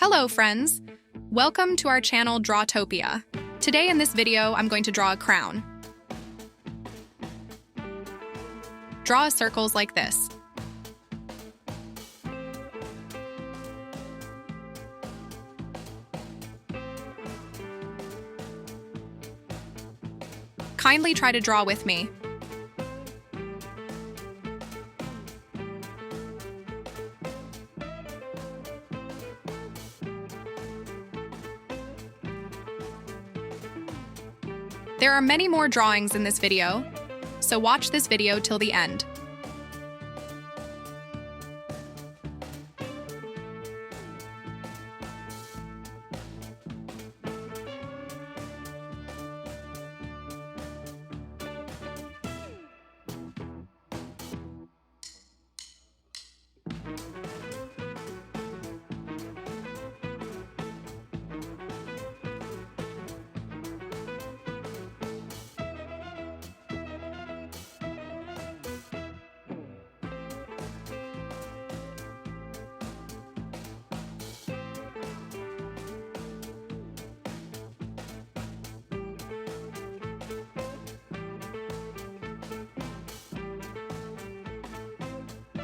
Hello friends! Welcome to our channel Drawtopia. Today in this video, I'm going to draw a crown. Draw circles like this. Kindly try to draw with me. There are many more drawings in this video, so watch this video till the end.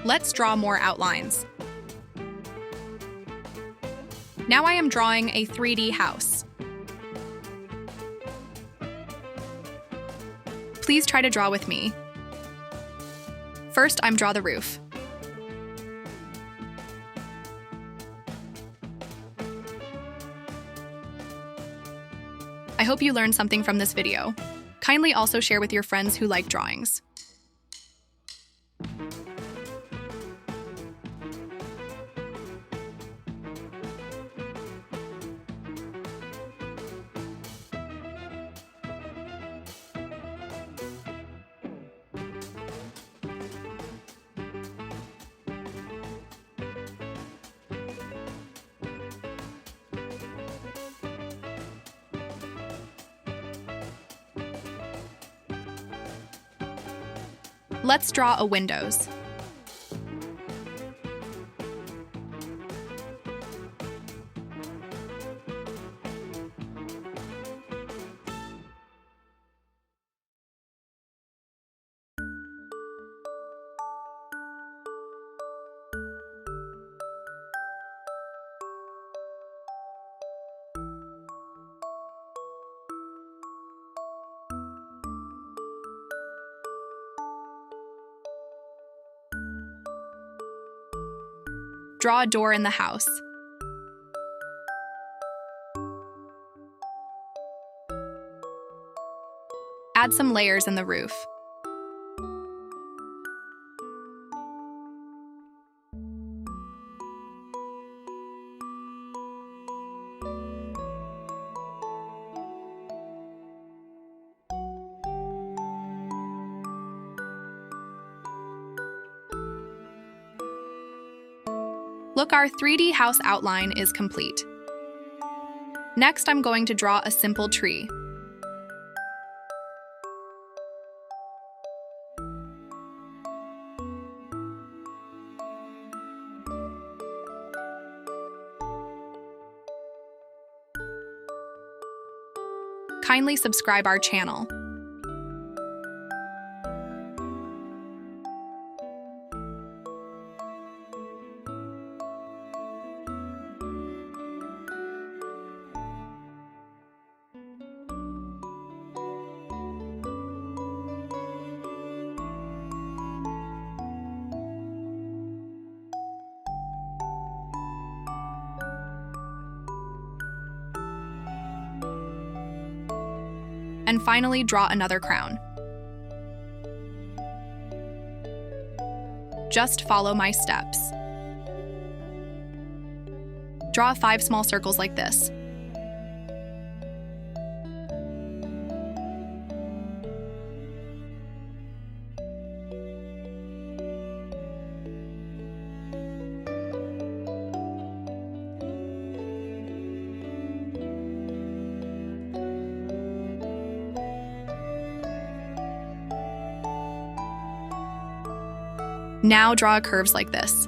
Let's draw more outlines. Now I am drawing a 3D house. Please try to draw with me. First, I'm draw the roof. I hope you learned something from this video. Kindly also share with your friends who like drawings. Let's draw a windows. Draw a door in the house. Add some layers in the roof. Look, our 3D house outline is complete. Next, I'm going to draw a simple tree. Kindly subscribe our channel. And finally, draw another crown. Just follow my steps. Draw 5 small circles like this. Now draw curves like this.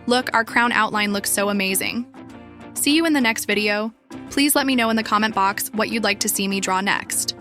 Look, our crown outline looks so amazing. See you in the next video. Please let me know in the comment box what you'd like to see me draw next.